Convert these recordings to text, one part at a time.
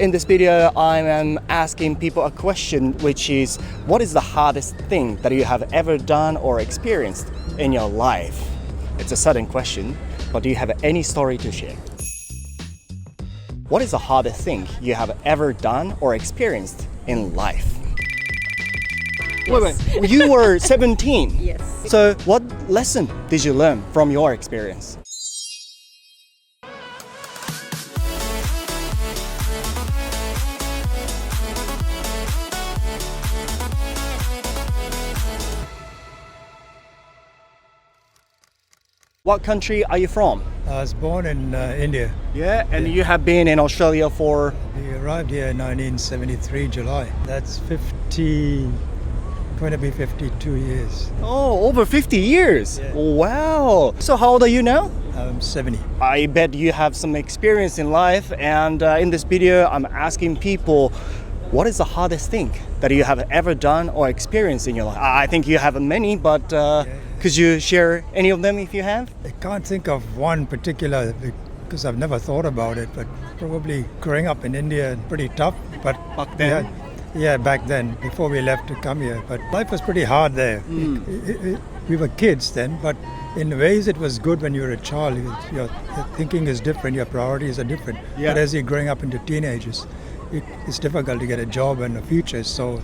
In this video, I am asking people a question, which is, what is the hardest thing that you have ever done or experienced in your life? It's a sudden question, but do you have any story to share? What is the hardest thing you have ever done or experienced in life? Yes. Wait, you were 17. Yes. So what lesson did you learn from your experience? What country are you from? I was born in India. Yeah, and you have been in Australia for... We arrived here in 1973, July. That's going to be 52 years. Oh, over 50 years. Yeah. Wow. So how old are you now? I'm 70. I bet you have some experience in life, and in this video I'm asking people, what is the hardest thing that you have ever done or experienced in your life? I think you have many, but could you share any of them if you have? I can't think of one particular because I've never thought about it, but probably growing up in India, pretty tough. But Back then? Yeah, back then, before we left to come here. But life was pretty hard there. We were kids then, but in ways it was good when you were a child. Your thinking is different, your priorities are different. Yeah. But as you're growing up into teenagers, it's difficult to get a job and a future. So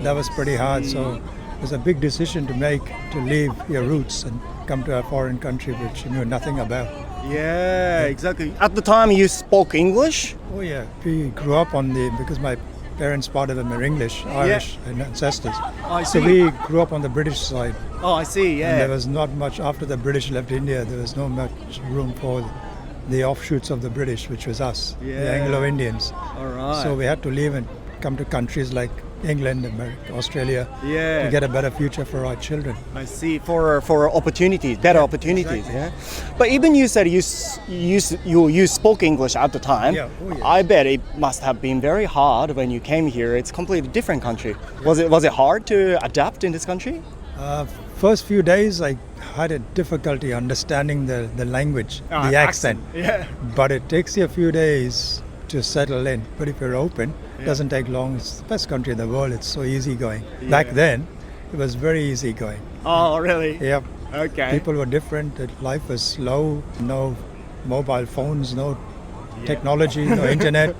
that was pretty hard. So it was a big decision to make, to leave your roots and come to a foreign country which you knew nothing about. Yeah, exactly. At the time you spoke English? Oh yeah, we grew up because my parents, part of them are English, Irish ancestors. I So see. we grew up on the British side. Oh, I see, And there yeah. was not much, after the British left India, there was not much room for the offshoots of the British, which was us, Yeah. the Anglo-Indians. All right. So we had to leave and come to countries like England, America, Australia, Yeah. to get a better future for our children. I see, for opportunities, better opportunities. exactly. Yeah. But even you said you spoke English at the time. Yeah, oh, yeah. I bet it must have been very hard when you came here. It's a completely different country. Was it hard to adapt in this country? First few days, I had a difficulty understanding the language, the accent. Yeah. But it takes you a few days to settle in. But if you're open, it doesn't take long. It's the best country in the world. It's so easygoing. Back then, it was very easygoing. Oh, really? Yep. Okay. People were different. Life was slow. No mobile phones, no technology, no internet. It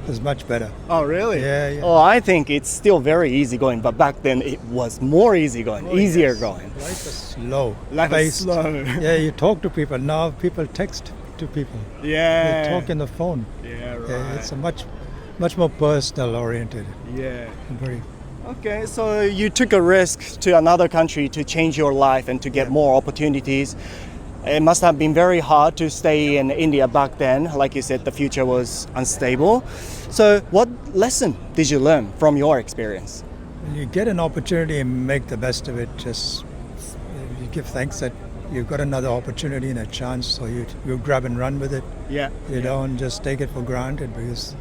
was much better. Oh, really? Yeah. Oh, I think it's still very easygoing, but back then it was more easygoing, easier yes. going. Life was slow. Life was paced. slow. Yeah, you talk to people. Now people text to people. Yeah. They talk in the phone. Yeah, right. Yeah, it's a much more personal oriented. Yeah. Very. Okay, so you took a risk to another country to change your life and to get more opportunities. It must have been very hard to stay in India back then. Like you said, the future was unstable. So what lesson did you learn from your experience? When you get an opportunity and make the best of it, just you give thanks that you've got another opportunity and a chance, so you grab and run with it. Yeah. You don't just take it for granted, because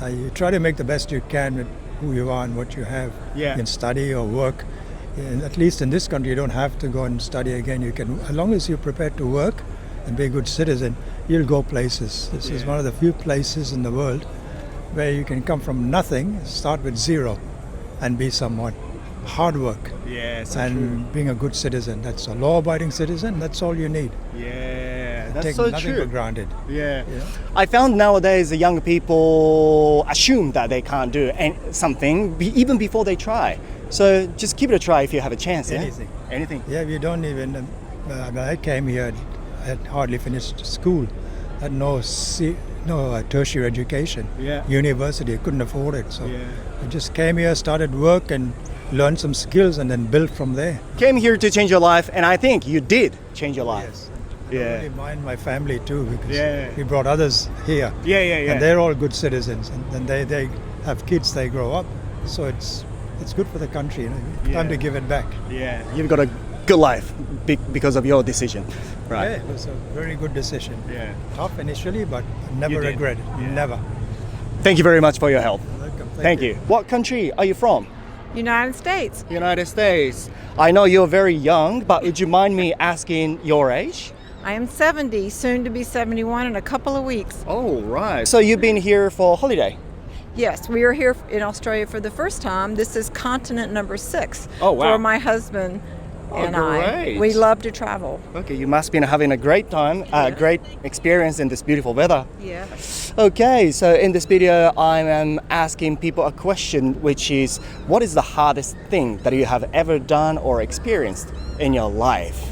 you try to make the best you can with who you are and what you have. Yeah. You can study or work. And at least in this country, you don't have to go and study again. You can, as long as you're prepared to work and be a good citizen, you'll go places. This is one of the few places in the world where you can come from nothing, start with zero, and be someone. Hard work. Yeah, so And being a good citizen. That's a law-abiding citizen. That's all you need. true. Yeah, that's Take so nothing true. for granted. Yeah. I found nowadays the young people assume that they can't do something even before they try. So just give it a try if you have a chance. Yeah? Anything. Anything. Yeah, we don't even. When I came here, I had hardly finished school. I had no tertiary education. Yeah. University, I couldn't afford it. So Yeah. I just came here, started work, and learned some skills, and then built from there. Came here to change your life, and I think you did change your life. Yes. Yeah. I really mind my family too, because Yeah. we brought others here. Yeah. And they're all good citizens, and they have kids, they grow up. So it's good for the country. You know? Time Yeah. to give it back. Yeah. You've got a good life because of your decision, right? Yeah, it was a very good decision. Yeah. Tough initially, but I never You did. regret it. Yeah. Never. Thank you very much for your help. Welcome. Thank you. What country are you from? United States. United States. I know you're very young, but would you mind me asking your age? I am 70, soon to be 71 in a couple of weeks. Oh, right. So you've been here for holiday? Yes, we are here in Australia for the first time. This is continent number 6 Oh, wow. for my husband and great. I. We love to travel. Okay, you must be having a great time, great experience in this beautiful weather. Yeah. Okay, so in this video, I am asking people a question, which is, what is the hardest thing that you have ever done or experienced in your life?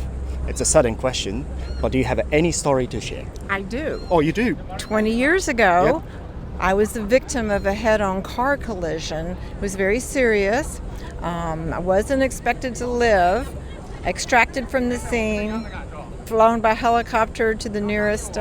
It's a sudden question, but do you have any story to share? I do. Oh, you do? 20 years ago, I was the victim of a head-on car collision. It was very serious. I wasn't expected to live. Extracted from the scene, flown by helicopter to the nearest,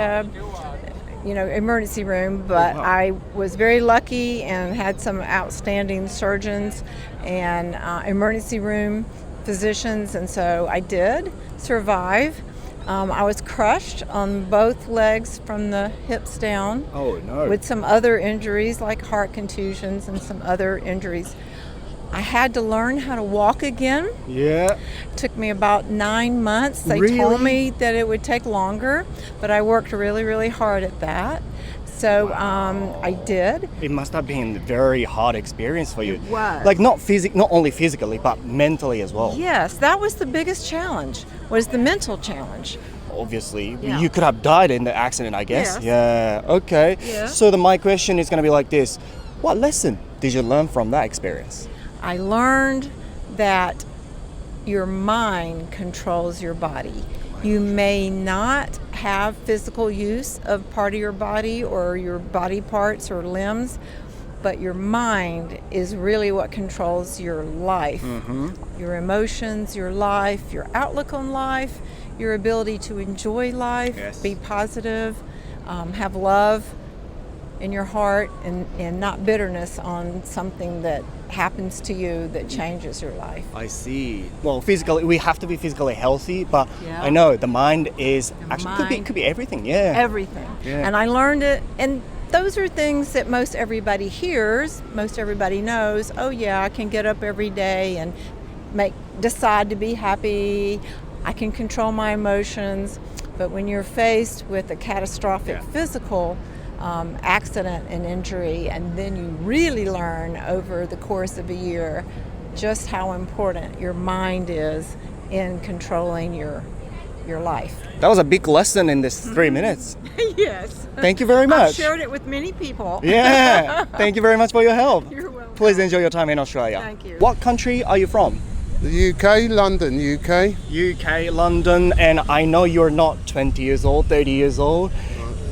emergency room. But I was very lucky and had some outstanding surgeons and emergency room physicians, and so I did survive. I was crushed on both legs from the hips down. Oh, no. With some other injuries like heart contusions and some other injuries. I had to learn how to walk again. Yeah. Took me about 9 months. They Really? told me that it would take longer, but I worked really, really hard at that. So I did. It must have been a very hard experience for you. It was. Like not only physically, but mentally as well. Yes, that was the biggest challenge, was the mental challenge. Obviously, Yeah. you could have died in the accident, I guess. Yes. Yeah, okay. Yeah. So my question is going to be like this. What lesson did you learn from that experience? I learned that your mind controls your body. You may not have physical use of part of your body or your body parts or limbs, but your mind is really what controls your life. Your emotions, your life, your outlook on life, your ability to enjoy life, Yes. be positive, have love in your heart, and not bitterness on something that happens to you that changes your life. I see. Well, physically, we have to be physically healthy, but Yeah. I know the mind is The actually mind. could be everything. Yeah. Everything. Yeah. And I learned it, and those are things that most everybody hears, most everybody knows. Oh yeah, I can get up every day and decide to be happy. I can control my emotions. But when you're faced with a catastrophic physical accident and injury, and then you really learn over the course of a year just how important your mind is in controlling your life. That was a big lesson in this 3 minutes. Yes. Thank you very I've much. shared it with many people. Yeah. Thank you very much for your help. You're welcome. Please enjoy your time in Australia. Thank you. What country are you from? The UK, London, UK. UK, London, and I know you're not 20 years old, 30 years old.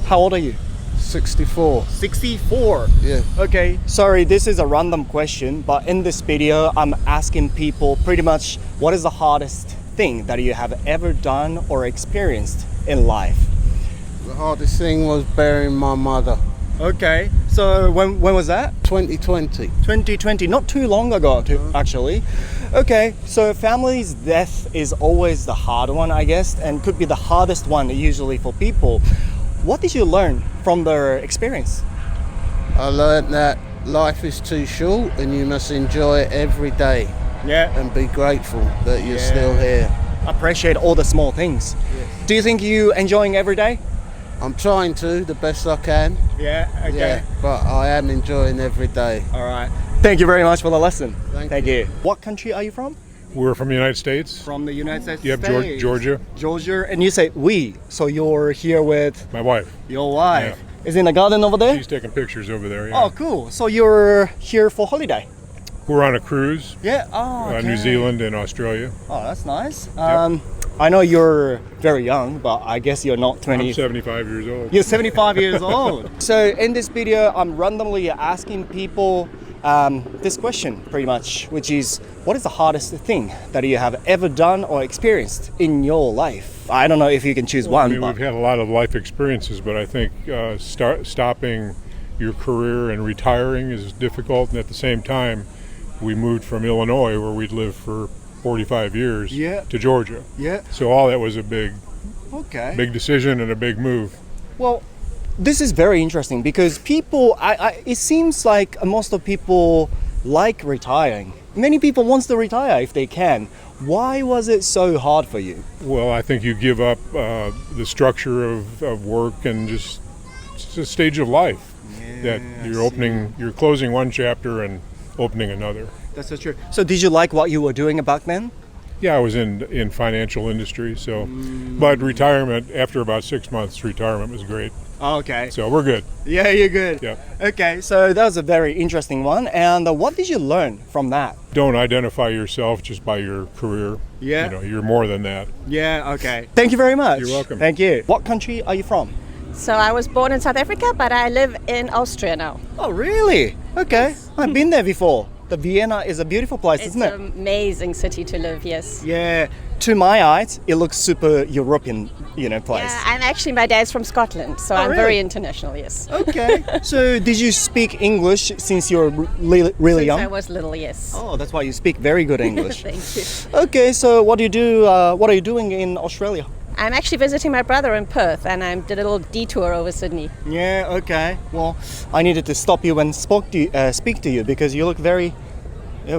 How old are you? 64. 64. Yeah. Okay, sorry, this is a random question, but in this video, I'm asking people pretty much what is the hardest thing that you have ever done or experienced in life? The hardest thing was burying my mother. Okay, so when was that? 2020. 2020, not too long ago, actually. Okay, so family's death is always the hard one, I guess, and could be the hardest one usually for people. What did you learn from their experience? I learned that life is too short and you must enjoy it every day Yeah. and be grateful that you're still here. Appreciate all the small things. Yes. Do you think you enjoying every day? I'm trying to the best I can. Yeah, okay. Yeah, but I am enjoying every day. All right. Thank you very much for the lesson. Thank you. What country are you from? We're from the United States. From the United States. Yep, Georgia. Georgia, and you say we, so you're here with My wife. your wife. Is in the garden over there? She's taking pictures over there. Yeah. Oh, cool. So you're here for holiday? We're on a cruise. Yeah. Oh, okay. New Zealand and Australia. Oh, that's nice. I know you're very young, but I guess you're not 20. I'm 75 years old. You're 75 years old. So in this video, I'm randomly asking people this question pretty much, which is, what is the hardest thing that you have ever done or experienced in your life? I don't know if you can choose one. I mean, but we've had a lot of life experiences, but I think stopping your career and retiring is difficult. And at the same time, we moved from Illinois, where we'd lived for 45 years, to Georgia. Yeah. So all that was a big decision and a big move. Well, this is very interesting because people, it seems like most of people like retiring. Many people want to retire if they can. Why was it so hard for you? Well, I think you give up the structure of work and just it's a stage of life. that you're closing one chapter and opening another. That's so true. So did you like what you were doing back then? Yeah, I was in financial industry, so but retirement after about 6 months, retirement was great. Okay. So we're good. Yeah, you're good. Yeah. Okay, so that was a very interesting one. And what did you learn from that? Don't identify yourself just by your career. Yeah. You know, you're more than that. Yeah, okay. Thank you very much. You're welcome. Thank you. What country are you from? So I was born in South Africa, but I live in Austria now. Oh, really? Okay. I've been there before. The Vienna is a beautiful place, It's isn't it? an amazing city to live, yes. Yeah. To my eyes, it looks super European, place. Yeah, my dad's from Scotland, so I'm really? very international, yes. Okay. So did you speak English since you were really Since young? I was little, yes. Oh, that's why you speak very good English. Thank you. Okay, so what do you do? What are you doing in Australia? I'm actually visiting my brother in Perth, and I did a little detour over Sydney. Yeah. Okay. Well, I needed to stop you and speak to you because you look very,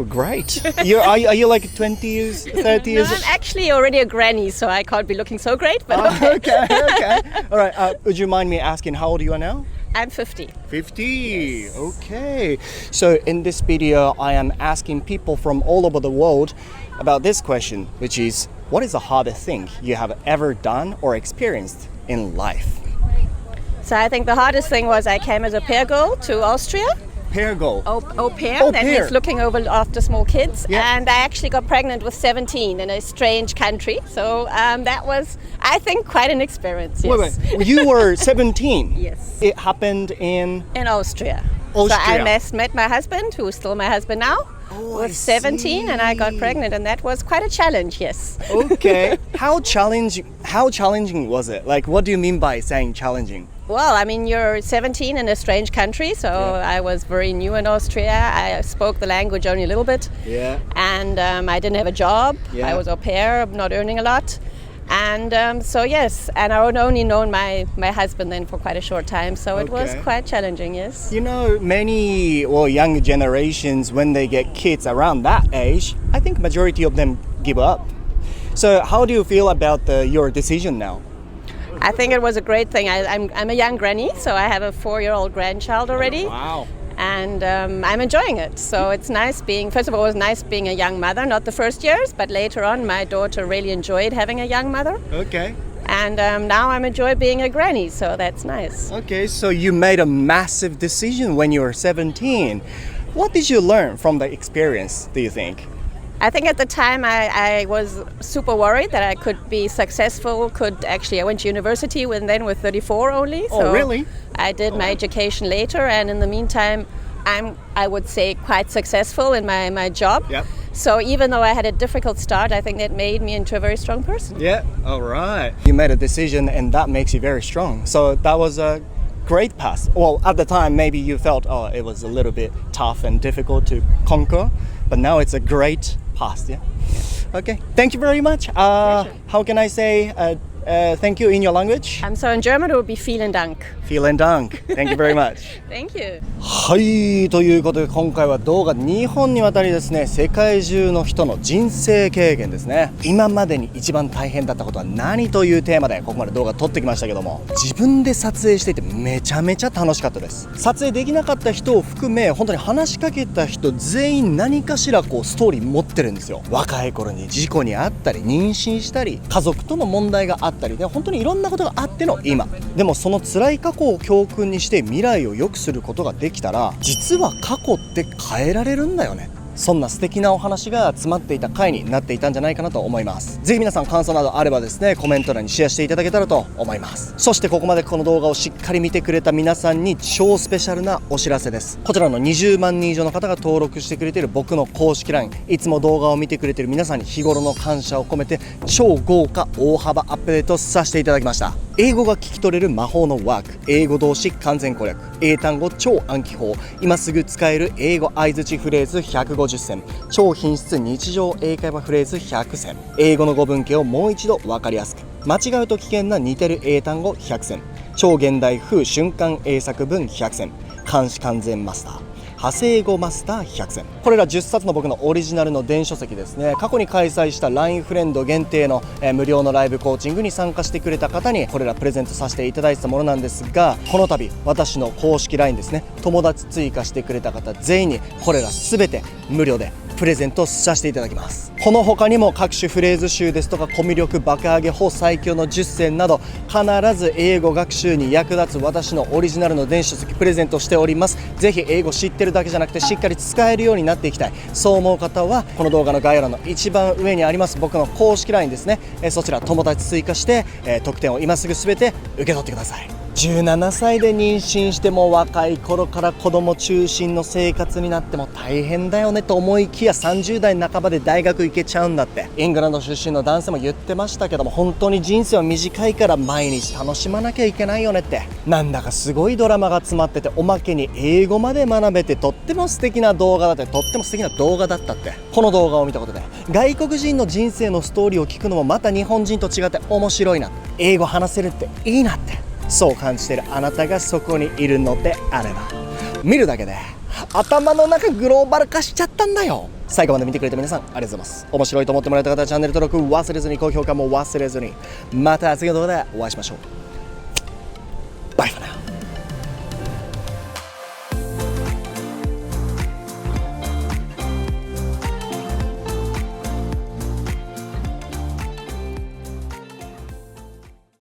great. Are you like 20 years, 30 years? No, I'm actually already a granny, so I can't be looking so great, but Okay. All right. Would you mind me asking how old you are now? I'm 50. 50. Yes. Okay. So in this video, I am asking people from all over the world about this question, which is, what is the hardest thing you have ever done or experienced in life? So I think the hardest thing was I came as a pair girl to Austria. Pair goal. Au pair, Au that pair. means looking over after small kids. Yeah. And I actually got pregnant with 17 in a strange country. So that was, I think, quite an experience, yes. Wait. You were 17? Yes. It happened in Austria. Austria. So I met my husband, who is still my husband now, with 17, and I got pregnant, and that was quite a challenge, yes. Okay. How challenging was it? Like, what do you mean by saying challenging? Well, I mean, you're 17 in a strange country, so I was very new in Austria. I spoke the language only a little bit. Yeah. And I didn't have a job. Yeah. I was au pair, not earning a lot. And so, yes, and I had only known my husband then for quite a short time, so it was Okay. quite challenging, yes. Many young generations, when they get kids around that age, I think majority of them give up. So how do you feel about your decision now? I think it was a great thing. I'm a young granny, so I have a 4-year-old grandchild already. Wow. And I'm enjoying it. So it's nice first of all, it was nice being a young mother, not the first years, but later on my daughter really enjoyed having a young mother. Okay. And now I'm enjoying being a granny, so that's nice. Okay, so you made a massive decision when you were 17. What did you learn from the experience, do you think? I think at the time I was super worried that I could be successful, I went to university with 34 only. So Oh, really? I did my education later, and in the meantime I would say quite successful in my job. Yep. So even though I had a difficult start, I think that made me into a very strong person. Yeah, all right. You made a decision and that makes you very strong. So that was a great path. Well, at the time maybe you felt, it was a little bit tough and difficult to conquer, but now it's a great path, yeah? Okay, thank you very much. How can I say thank you in your language? So in German it would be vielen Dank. Vielen Dank. Thank you very much. Thank you. はい、ということで今回は動画2本にわたりですね、世界中の人の人生経験ですね。今までに一番大変だったことは何というテーマでここまで動画撮ってきましたけども、自分で撮影していてめちゃめちゃ楽しかったです。撮影できなかった人を含め本当に話しかけた人全員何かしらストーリー持ってるんですよ。若い頃に事故にあったり、妊娠したり、家族との問題があったりで、本当にいろんなことがあっての今。でもその辛い過去を教訓にして未来を良くすることができたら、実は過去って変えられるんだよね。そんな素敵なお話が詰まっていた回になっていたんじゃないかなと思います。ぜひ皆さん感想などあればですね、コメント欄にシェアしていただけたらと思います。そしてここまでこの動画をしっかり見てくれた皆さんに超スペシャルなお知らせです。こちらの20万人以上の方が登録してくれている僕の公式 LINE、 いつも動画を見てくれている皆さんに日頃の感謝を込めて超豪華大幅アップデートさせていただきました。英語が聞き取れる魔法のワーク、英語動詞完全攻略、英単語超暗記法、今すぐ使える英語相槌フレーズ150選、超品質日常英会話フレーズ100選、英語の語文形をもう一度分かりやすく、間違うと危険な似てる英単語100選、超現代風瞬間英作文100選、漢詩完全マスター、派生語マスター100選、これら10冊の僕のオリジナルの電子書籍ですね。過去に開催した LINE フレンド限定の無料のライブコーチングに参加してくれた方にこれらプレゼントさせていただいてたものなんですが、この度私の公式 LINE ですね、友達追加してくれた方全員にこれら全て無料でプレゼントさせていただきます。この他にも各種フレーズ集ですとかコミュ力爆上げ法最強の10選など必ず英語学習に役立つ私のオリジナルの電子書籍プレゼントしております。ぜひ英語知ってるだけじゃなくてしっかり使えるようになっていきたい、そう思う方はこの動画の概要欄の一番上にあります僕の公式 LINE ですね、そちら友達追加して特典を今すぐ全て受け取ってください。17歳で妊娠しても若い頃から子供中心の生活になっても大変だよねと思いきや30代半ばで大学行けちゃうんだって、イングランド出身の男性も言ってましたけども、本当に人生は短いから毎日楽しまなきゃいけないよねって、なんだかすごいドラマが詰まってて、おまけに英語まで学べてとっても素敵な動画だって、とっても素敵な動画だったって。この動画を見たことで外国人の人生のストーリーを聞くのもまた日本人と違って面白いな、英語話せるっていいなって、そう感じているあなたがそこにいるのであれば、見るだけで頭の中グローバル化しちゃったんだよ。最後まで見てくれて皆さんありがとうございます。面白いと思ってもらえた方はチャンネル登録忘れずに、高評価も忘れずに、また次の動画でお会いしましょう。